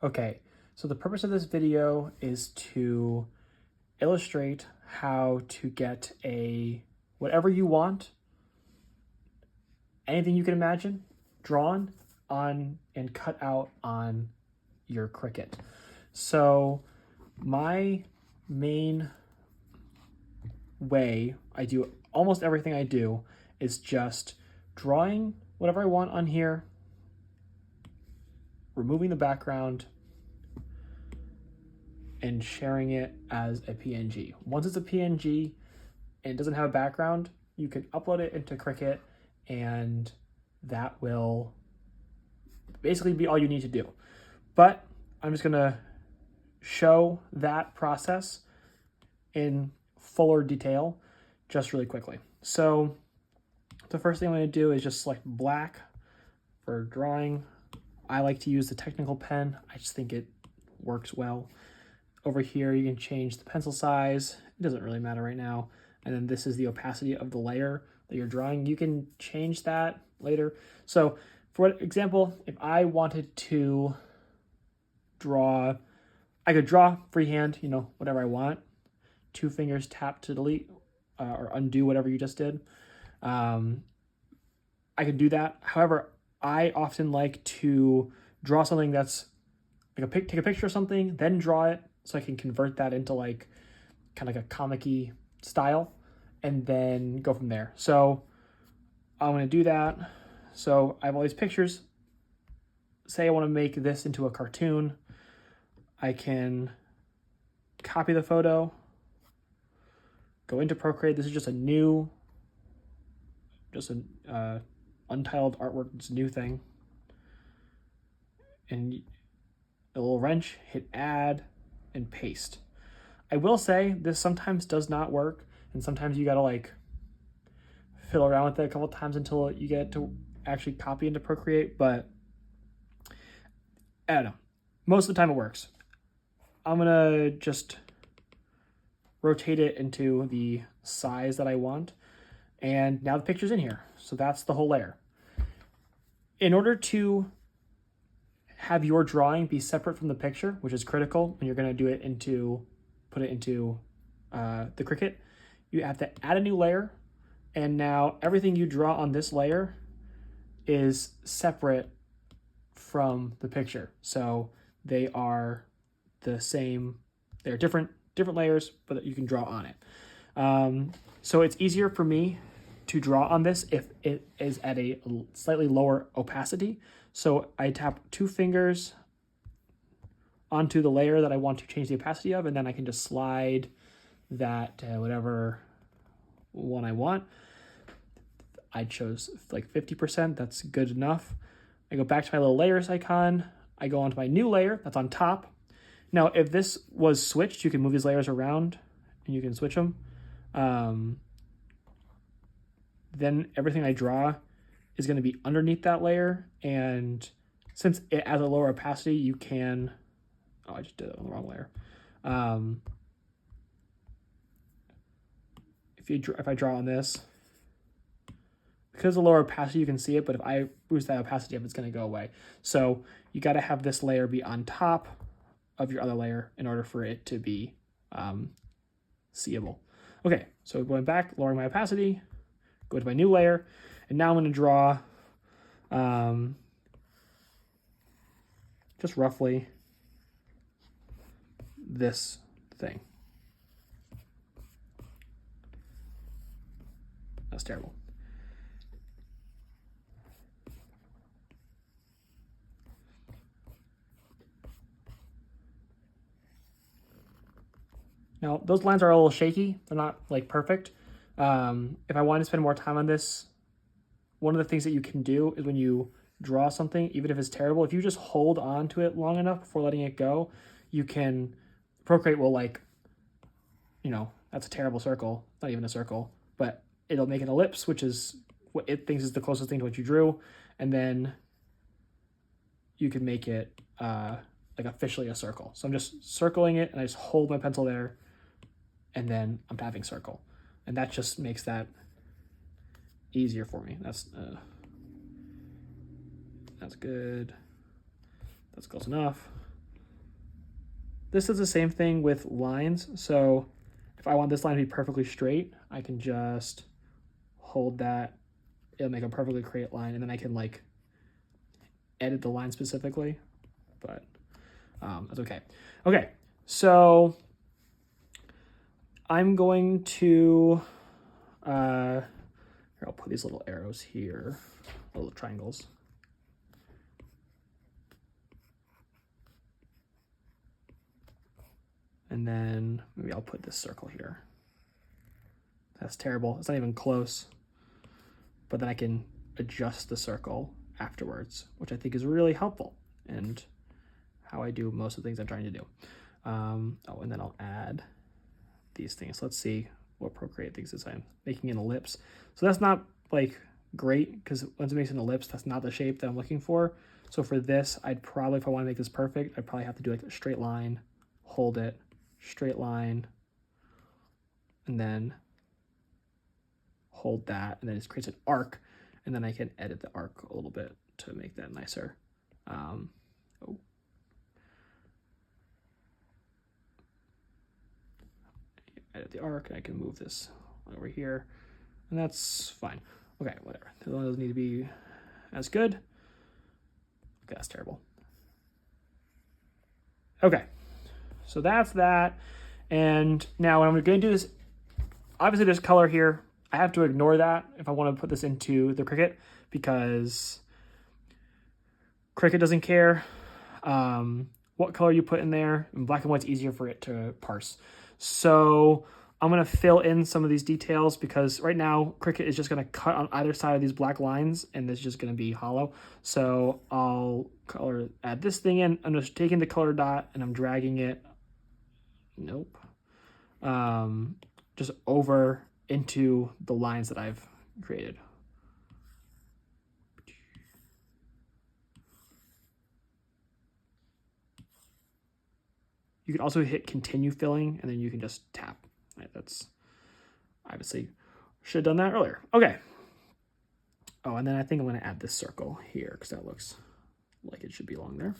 Okay, so the purpose of this video is to illustrate how to get whatever you want, anything you can imagine, drawn on and cut out on your Cricut. So my main way I do almost everything I do is just drawing whatever I want on here, removing the background, and sharing it as a PNG. Once it's a PNG and it doesn't have a background, you can upload it into Cricut and that will basically be all you need to do. But I'm just gonna show that process in fuller detail just really quickly. So the first thing I'm gonna do is just select black for drawing. I like to use the technical pen. I just think it works well. Over here, you can change the pencil size. It doesn't really matter right now. And then this is the opacity of the layer that you're drawing. You can change that later. So for example, if I wanted to draw, I could draw freehand, whatever I want. 2 fingers tap to delete or undo whatever you just did. I could do that. However, I often like to draw something that's like take a picture of something, then draw it, so I can convert that into like kind of like a comic-y style and then go from there. So I'm going to do that. So I have all these pictures. Say I want to make this into a cartoon. I can copy the photo, go into Procreate. This is just an untitled artwork. It's a new thing. And the little wrench, hit add and paste. I will say this sometimes does not work, and sometimes you gotta like fiddle around with it a couple times until you get to actually copy into Procreate, but I don't know. Most of the time it works. I'm gonna just rotate it into the size that I want, and now the picture's in here. So that's the whole layer. In order to have your drawing be separate from the picture, which is critical when you're going to put it into the Cricut, you have to add a new layer, and now everything you draw on this layer is separate from the picture. So they are the same, they're different layers, but you can draw on it. So it's easier for me to draw on this if it is at a slightly lower opacity. So I tap 2 fingers onto the layer that I want to change the opacity of, and then I can just slide that to whatever one I want. I chose like 50%, that's good enough. I go back to my little layers icon. I go onto my new layer that's on top. Now, if this was switched, you can move these layers around and you can switch them. Then everything I draw is going to be underneath that layer, and since it has a lower opacity, you can, I just did it on the wrong layer. If I draw on this, because of the lower opacity, you can see it, but if I boost that opacity up, it's going to go away. So you got to have this layer be on top of your other layer in order for it to be seeable. Okay, so going back, lowering my opacity, go to my new layer, and now I'm going to draw just roughly this thing. That's terrible. Now, those lines are a little shaky. They're not like perfect. If I want to spend more time on this, one of the things that you can do is when you draw something, even if it's terrible, if you just hold on to it long enough before letting it go, you can, Procreate will that's a terrible circle, not even a circle, but it'll make an ellipse, which is what it thinks is the closest thing to what you drew, and then you can make it like officially a circle. So I'm just circling it, and I just hold my pencil there, and then I'm tapping circle. And that just makes that easier for me. That's good. That's close enough. this is the same thing with lines. So if I want this line to be perfectly straight, I can just hold that. It'll make a perfectly straight line, and then I can like edit the line specifically, but that's okay. Okay, so I'm going to, here, I'll put these little arrows here, little triangles. And then maybe I'll put this circle here. That's terrible. It's not even close. But then I can adjust the circle afterwards, which I think is really helpful and how I do most of the things I'm trying to do. Oh, and then I'll add these things. Let's see what Procreate thinks is. I'm making an ellipse. So that's not like great, because once it makes an ellipse, that's not the shape that I'm looking for. So for this, I'd probably, if I want to make this perfect, I'd probably have to do like a straight line, hold it, straight line, and then hold that, and then it creates an arc, and then I can edit the arc a little bit to make that nicer. Edit the arc, and I can move this over here, and that's fine. Okay, whatever. Those doesn't need to be as good. Okay, that's terrible. Okay, so that's that. And now what I'm going to do is, obviously there's color here. I have to ignore that if I want to put this into the Cricut, because Cricut doesn't care what color you put in there. In black and white's easier for it to parse. So I'm going to fill in some of these details, because right now Cricut is just going to cut on either side of these black lines, and this is just going to be hollow. So I'll add this thing in. I'm just taking the color dot and I'm dragging it, just over into the lines that I've created. You can also hit continue filling, and then you can just tap. Right, that's obviously should have done that earlier. Okay. Oh, and then I think I'm going to add this circle here, because that looks like it should be along there.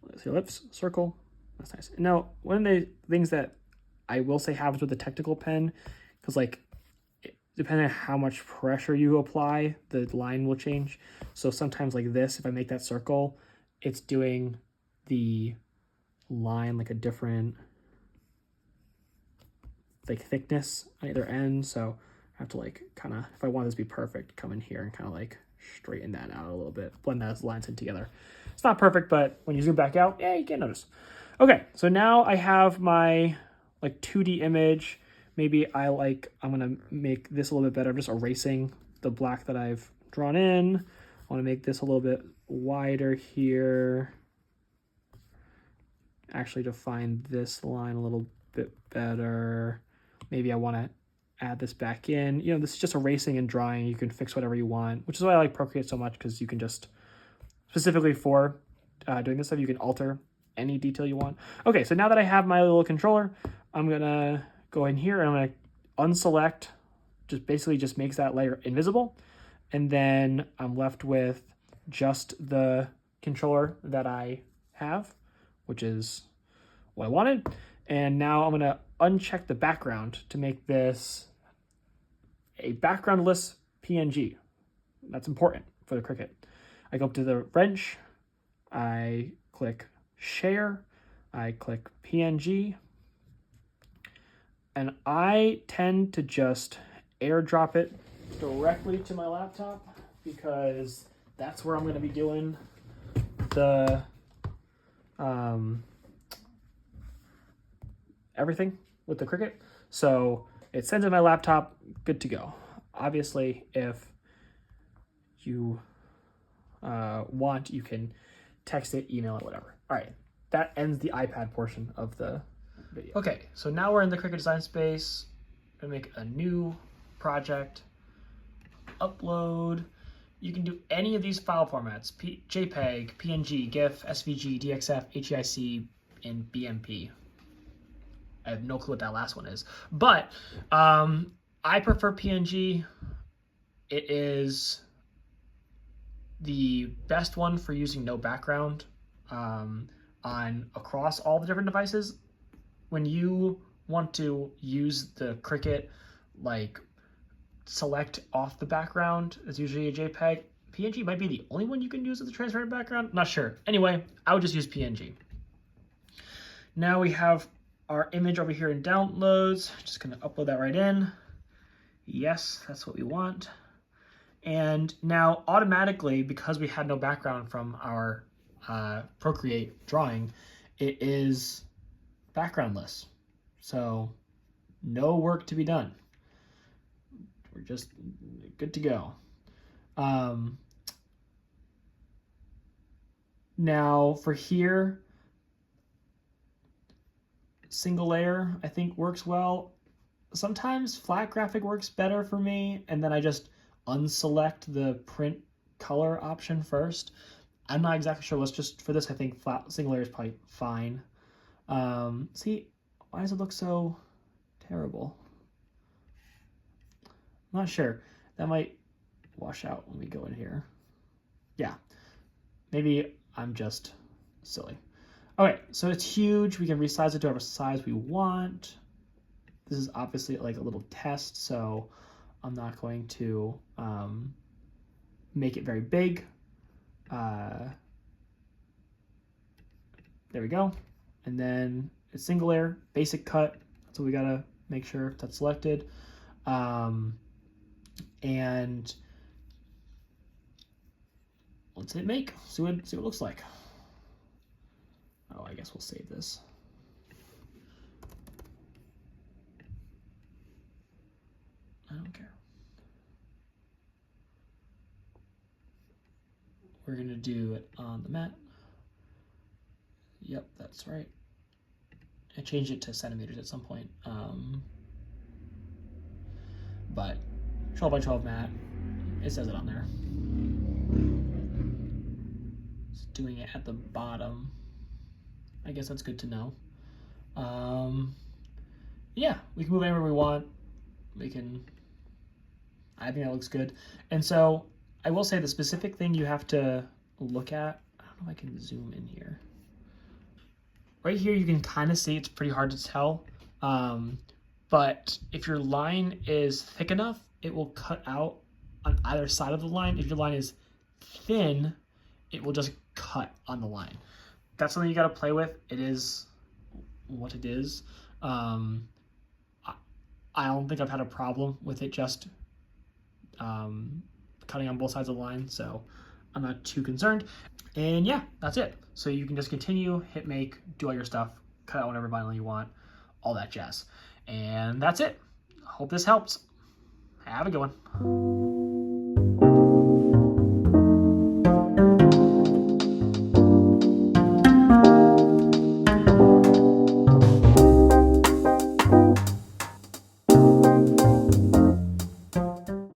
Let's see, ellipse, circle. That's nice. Now, one of the things that I will say happens with the technical pen, because like depending on how much pressure you apply, the line will change. So sometimes like this, if I make that circle, it's doing the line like a different like thickness on either end. So I have to like kind of, if I want this to be perfect, come in here and kind of like straighten that out a little bit, blend those lines in together. It's not perfect, but when you zoom back out, yeah, you can notice. Okay, so now I have my like 2D image. Maybe I'm gonna make this a little bit better. I'm just erasing the black that I've drawn in. I wanna make this a little bit wider here. Actually define this line a little bit better. Maybe I wanna add this back in. You know, this is just erasing and drawing. You can fix whatever you want, which is why I like Procreate so much, because you can just, specifically for doing this stuff, you can alter any detail you want. Okay, so now that I have my little controller, I'm gonna go in here and I'm gonna unselect, basically just makes that layer invisible. And then I'm left with just the controller that I have, which is what I wanted. And now I'm gonna uncheck the background to make this a backgroundless PNG. That's important for the Cricut. I go up to the wrench, I click share, I click PNG, and I tend to just airdrop it directly to my laptop, because that's where I'm going to be doing the everything with the Cricut. So it sends to my laptop, good to go. Obviously, if you want, you can text it, email it, whatever. All right, that ends the iPad portion of the video. Okay, so now we're in the Cricut design space. I'm gonna make a new project, upload. You can do any of these file formats: JPEG, PNG, GIF, SVG, DXF, HEIC, and BMP. I have no clue what that last one is, but I prefer PNG. It is the best one for using no background. on across all the different devices. When you want to use the Cricut, like select off the background, it's usually a JPEG. PNG might be the only one you can use as a transparent background. Not sure. Anyway, I would just use PNG. Now we have our image over here in downloads. Just gonna upload that right in. Yes, that's what we want. And now automatically, because we had no background from our Procreate drawing, it is backgroundless. So no work to be done. We're just good to go. Now for here, single layer I think works well. Sometimes flat graphic works better for me, and then I just unselect the print color option first. I'm not exactly sure. Let's just, for this, I think flat single layer is probably fine. See, why does it look so terrible? I'm not sure. That might wash out when we go in here. Yeah, maybe I'm just silly. Okay, so it's huge. We can resize it to whatever size we want. This is obviously like a little test, so I'm not going to make it very big. There we go. And then it's single layer, basic cut. So we gotta make sure that's selected. And let's hit make, see what it looks like. Oh, I guess we'll save this. I don't care. We're gonna do it on the mat. Yep, that's right. I changed it to centimeters at some point. But 12 by 12 mat, it says it on there. It's doing it at the bottom. I guess that's good to know. Yeah, we can move anywhere we want. We can, I think that looks good. And so I will say the specific thing you have to look at, I don't know if I can zoom in here. Right here, you can kind of see it's pretty hard to tell. But if your line is thick enough, it will cut out on either side of the line. If your line is thin, it will just cut on the line. That's something you got to play with. It is what it is. I don't think I've had a problem with it just cutting on both sides of the line, so I'm not too concerned. And yeah, that's it. So you can just continue, hit make, do all your stuff, cut out whatever vinyl you want, all that jazz. And that's it. Hope this helps. Have a good one.